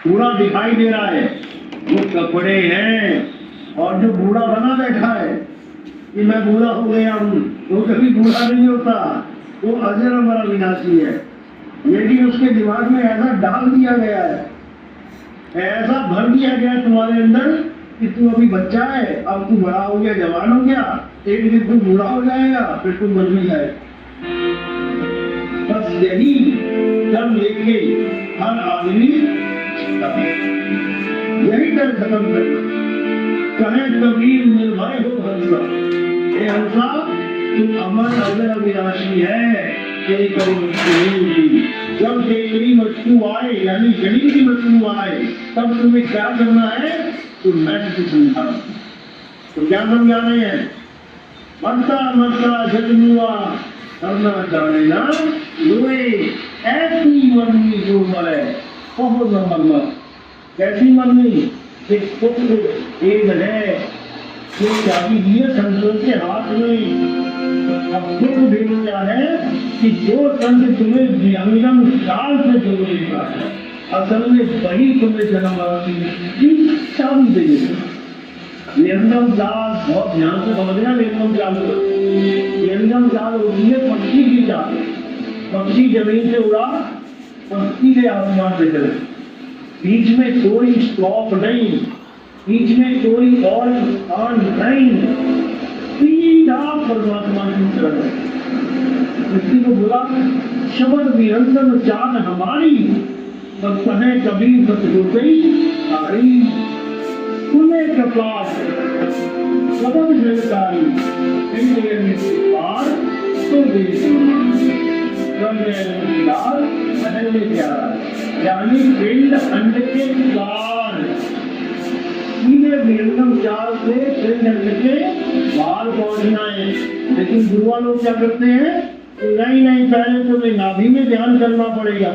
पूरा दिखाई दे रहा है, वो कपड़े हैं। और जो बूढ़ा बना बैठा है कि मैं बूढ़ा हो गया हूँ, वो कभी बूढ़ा नहीं होता, वो अजर अमर अविनाशी है। लेकिन उसके दिमाग में ऐसा डाल दिया गया है, ऐसा भर दिया गया तुम्हारे अंदर कि तू अभी बच्चा है, अब तू बड़ा हो गया, जवान हो गया, एक दिन तू बूढ़ा हो जाएगा, फिर तू मर भी जाएगा। बस यही डर लेके हर आदमी यही डर खत्म करना। कहे कबीर निर्भय हो हंसा, ये हंसा तू अमर अजर अविनाशी है, तेरी कभी मृत्यु नहीं होगी। जब तेरी मृत्यु आए, यानी शरीर की मृत्यु आए, तब तुम्हें क्या करना है? तो मैं तुझे समझा, तो क्या समझा रहे हैं? मरता मरता जन्मुआ करना जाने ना लोए, ऐसी मरनी जो मरे बहुत न मरना। कैसी मरनी? एक पुत्र एक है, जो चाबी दिए संतों के हाथ में। अब दुख भी क्या है कि जो संत तुम्हें विहंगम काल से जोड़ेगा, असल में वही तुम्हें जन्म की चाबी देगा। विहंगम काल बहुत ध्यान से समझना। विहंगम काल होती है पक्षी की चाल। पक्षी जमीन से उड़ा, पक्षी के आसमान से चले, बीच में कोई स्टॉप नहीं, बीच में कोई और स्थान नहीं, सीधा परमात्मा की तरफ। किसी को बोला शब्द निरंतर चाल हमारी, तब कहे कबीर बस हो गई सारी। सुने कपास शब्द झलकारी, पार तो यानी पिंड अंड के पार, सीधे विहंगम चाल से पिंड अंड के पार पहुंचना है। लेकिन गुरुआ लोग क्या करते हैं? नहीं, पहले तुम्हें नाभि में ध्यान करना पड़ेगा।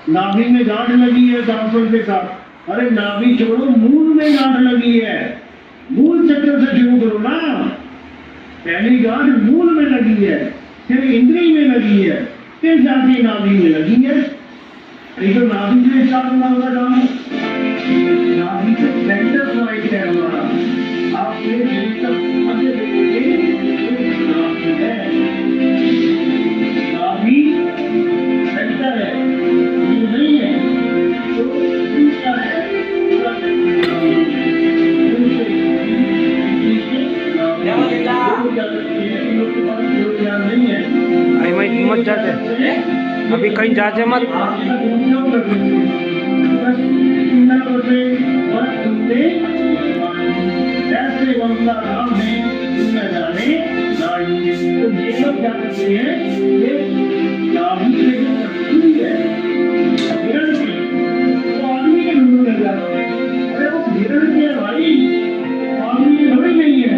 नाभि में गांठ लगी है दांतों के साथ। अरे नाभि छोड़ो, मूल में गांठ लगी है, मूल चक्र से शुरू करो ना। पहली गांठ मूल में लगी है, फिर इंद्रिय में लगी है, फिर जाके नाभि में लगी है। एक तो नाभि से स्टार्ट होना होगा काम, नाभि से सेंटर पॉइंट है हमारा। आप नाभि सेंटर है, ये नहीं है तो दूसरा है मत जाते, अभी कहीं जाते मत। ऐसे बंदा नाम है दुनिया जाने नाई। तो ये लोग क्या करते हैं? ये नाभि से जो शक्ति है हिरण की, वो आदमी के ढूंढने लग जाते हैं। अरे वो हिरण के भाई, आदमी की थोड़ी नहीं है,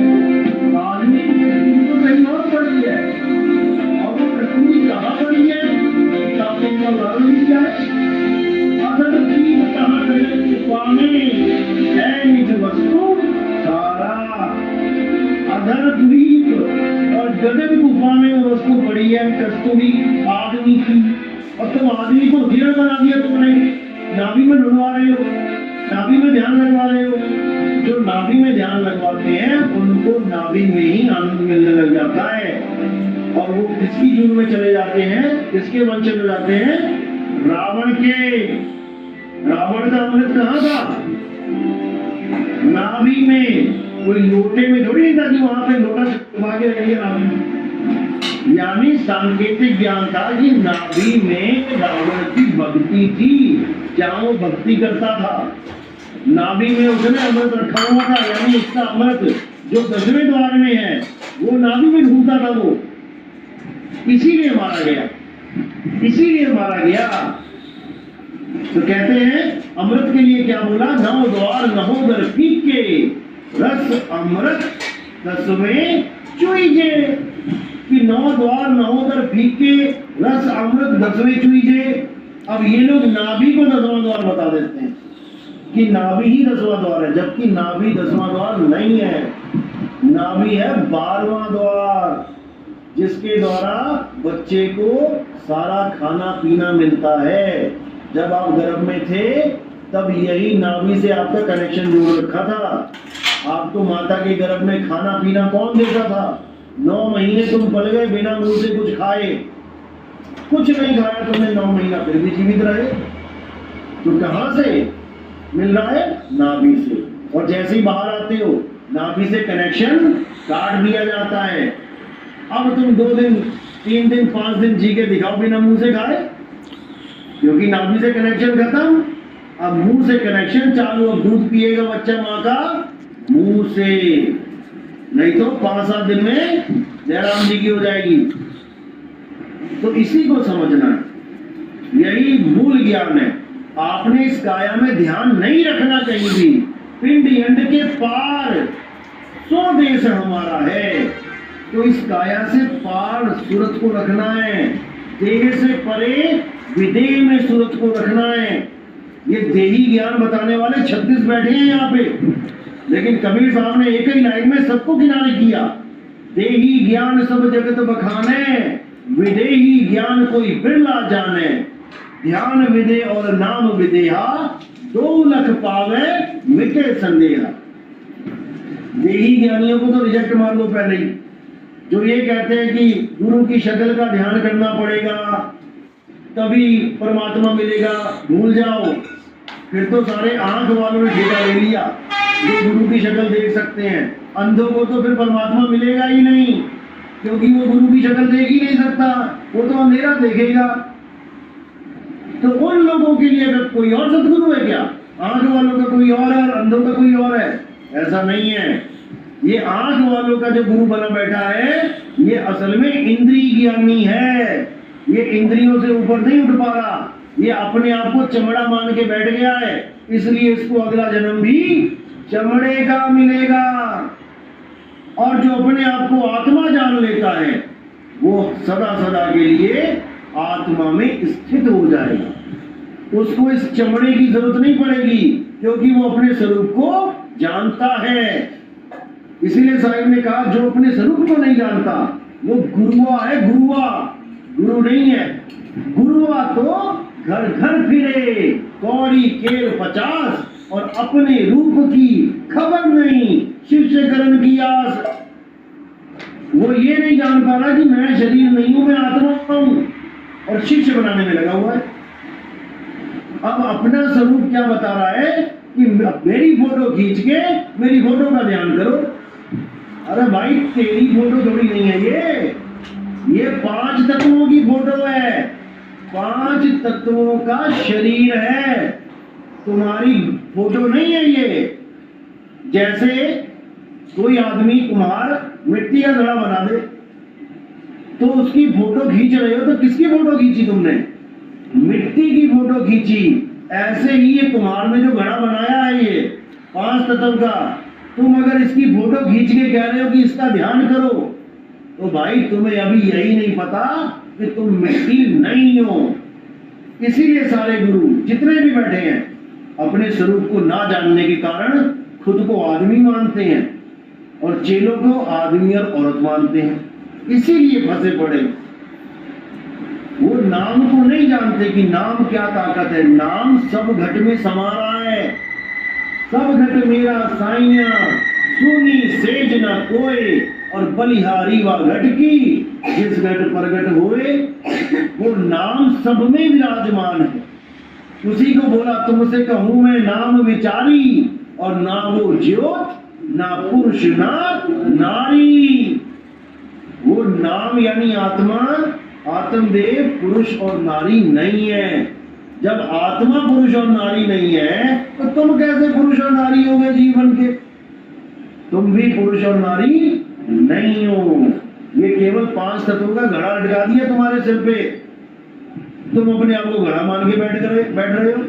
आदमी तो कहीं और पड़ी है। और वो प्रकृति कहाँ पड़ी है? काफी का मालूम क्या है? अगर की कहाँ गए पाने है निज वस्तु सारा। अधर द्वीप और गगन गुफा में वो वस्तु पड़ी है कस्तूरी आदमी की। और तुम आदमी को हिरण बना दिया तुमने, नाभि में ढूंढवा रहे हो, नाभि में ध्यान लगवा रहे हो। जो नाभि में ध्यान लगवाते हैं उनको नाभि में ही आनंद मिलने लग जाता है, और वो किसकी जून में चले जाते हैं, किसके वंश में जाते हैं? रावण के। रावण का अमृत कहाँ था? नाभि में। कोई लोटे में थोड़ी नहीं था कि वहां पे लोटा छुपा के रखिए नाभि में। यानी सांकेतिक ज्ञान था कि नाभि में रावण की भक्ति थी, जहां वो भक्ति करता था। नाभि में उसने अमृत रखा हुआ था, यानी इसका अमृत जो 10वें द्वार में है वो नाभि में ढूंढता था। वो इसीलिए मारा गया, इसीलिए मारा गया। तो कहते हैं अमृत के लिए क्या बोला? 9 द्वार नहोदर फीके, रस अमृत 10वें चुईजे। कि 9 द्वार नहोदर फीके, रस अमृत 10वें चुईजे। अब ये लोग नाभि को 10वां द्वार बता देते हैं कि नाभि ही 10वां द्वार है, जबकि नाभि 10वां द्वार नहीं है। नाभि है 12वां द्वार, जिसके द्वारा बच्चे को सारा खाना पीना मिलता है। जब आप गर्भ में थे तब यही नाभि से आपका कनेक्शन जोड़ रखा था। आपको माता के गर्भ में खाना पीना कौन देता था? 9 महीने तुम पल गए बिना मुंह से कुछ खाए, कुछ नहीं खाया तुमने 9 महीना, फिर भी जीवित रहे। तो कहां से मिल रहा है? नाभि से। और जैसे ही बाहर आते हो नाभि से कनेक्शन काट दिया जाता है। अब तुम 2 दिन 3 दिन 5 दिन जी के दिखाओ बिना मुंह से खाए, क्योंकि नाभि से कनेक्शन खत्म। अब मुंह से कनेक्शन चालू। अब दूध पिएगा बच्चा माँ का मुंह से, नहीं तो 5-7 दिन में जयराम जी की हो जाएगी। तो इसी को समझना है, यही मूल ज्ञान है। आपने इस काया में ध्यान नहीं रखना कहीं भी। पिंड यंड के पार सो देश हमारा है, तो इस काया से पार सूरत को रखना है। देह से परे विदेह में सूरत को रखना है। ये देही ज्ञान बताने वाले 36 बैठे हैं यहाँ पे, लेकिन कबीर साहब ने एक ही लाइन में सबको किनारे किया। देही ज्ञान सब जगत बखाने, विदेही ज्ञान कोई बिरला जाने। ध्यान विदे और नाम विदेहा, 2 लख पावे मिटे संदेहा। देही ज्ञानियों को तो रिजेक्ट मार दो पहले ही, जो ये कहते हैं कि गुरु की शक्ल का ध्यान करना पड़ेगा तभी परमात्मा मिलेगा। भूल जाओ, फिर तो सारे आंख वालों ने ठेका ले लिया जो गुरु की शक्ल देख सकते हैं। अंधों को तो फिर परमात्मा मिलेगा ही नहीं, क्योंकि वो गुरु की शक्ल देख ही नहीं सकता, वो तो अंधेरा देखेगा। तो उन लोगों के लिए अगर कोई और सदगुरु है क्या? आंख वालों का कोई और है और अंधों का कोई और है? ऐसा नहीं है। ये आंख वालों का जो गुरु बना बैठा है, ये असल में इंद्रिय ज्ञानी है। ये इंद्रियों से ऊपर नहीं उठ पा रहा, ये अपने आप को चमड़ा मान के बैठ गया है, इसलिए इसको अगला जन्म भी चमड़े का मिलेगा। और जो अपने आप को आत्मा जान लेता है, वो सदा सदा के लिए आत्मा में स्थित हो जाएगा। उसको इस चमड़े की जरूरत नहीं पड़ेगी, क्योंकि वो अपने स्वरूप को जानता है। इसीलिए साहिब ने कहा, जो अपने स्वरूप को नहीं जानता वो गुरुआ है। गुरुआ, गुरु नहीं है। गुरुआ तो घर घर फिरे, कौड़ी केर 50, और अपने रूप की खबर नहीं, शिष्य करण की आस। वो ये नहीं जान पा रहा कि मैं शरीर नहीं हूं, मैं आत्मा हूं, और शिष्य बनाने में लगा हुआ है। अब अपना स्वरूप क्या बता रहा है कि मेरी फोटो खींच के मेरी फोटो का ध्यान करो। अरे भाई, तेरी फोटो थोड़ी नहीं है, ये 5 तत्वों की फोटो है। 5 तत्वों का शरीर है, तुम्हारी फोटो नहीं है ये। जैसे कोई आदमी कुम्हार मिट्टी का घड़ा बना दे, तो उसकी फोटो खींच रहे हो, तो किसकी फोटो खींची तुमने? मिट्टी की फोटो खींची। ऐसे ही ये कुम्हार ने जो घड़ा बनाया है, ये 5 तत्व का, तुम अगर इसकी फोटो खींच के कह रहे हो कि इसका ध्यान करो, तो भाई तुम्हें अभी यही नहीं पता कि तुम मिट्टी नहीं हो। इसीलिए सारे गुरु जितने भी बैठे हैं, अपने स्वरूप को ना जानने के कारण खुद को आदमी मानते हैं और चेलों को आदमी और औरत मानते हैं, इसीलिए फंसे पड़े। वो नाम को नहीं जानते कि नाम क्या ताकत है। नाम सब घट में समा रहा है। सब घट मेरा साइया, सुनी सेज न कोय, और बलिहारी व घट की, जिस घट प्रगट होए, वो नाम सब में विराजमान है। उसी को बोला, तुमसे कहूं मैं नाम विचारी, और ना वो ज्योत ना पुरुष ना नारी। वो नाम यानी आत्मा, आत्मदेव पुरुष और नारी नहीं है। जब आत्मा पुरुष और नारी नहीं है, तो तुम कैसे पुरुष और नारी हो गए जीवन के? तुम भी पुरुष और नारी नहीं हो। ये केवल 5 तत्वों का घड़ा लटका दिया तुम्हारे सिर पे, तुम अपने आप को घड़ा मान के बैठ रहे हो।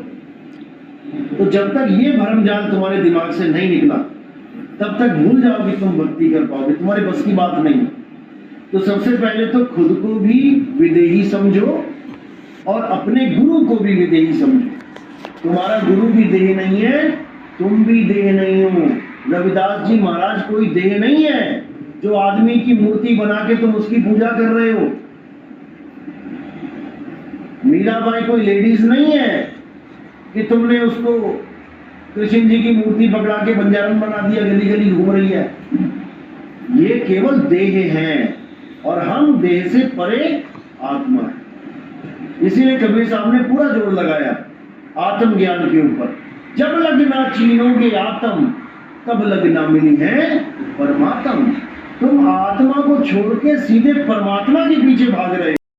तो जब तक ये भरमजाल तुम्हारे दिमाग से नहीं निकला, तब तक भूल जाओ कि तुम भक्ति कर पाओगे, तुम्हारे बस की बात नहीं। तो सबसे पहले तो खुद को भी विदेही समझो और अपने गुरु को भी विदेही समझो। तुम्हारा गुरु भी देह नहीं है, तुम भी देह नहीं हो। रविदास जी महाराज कोई देह नहीं है जो आदमी की मूर्ति बना के तुम उसकी पूजा कर रहे हो। मीराबाई कोई लेडीज नहीं है कि तुमने उसको कृष्ण जी की मूर्ति पकड़ा के बंजारन बना दिया, गली गली घूम रही है। ये केवल देह है और हम देह से परे आत्मा है। इसीलिए कबीर साहब ने पूरा जोर लगाया आत्मज्ञान के ऊपर। जब लगना चीनोगे आत्म तब लगना मिली है परमात्म। तुम आत्मा को छोड़ के सीधे परमात्मा के पीछे भाग रहे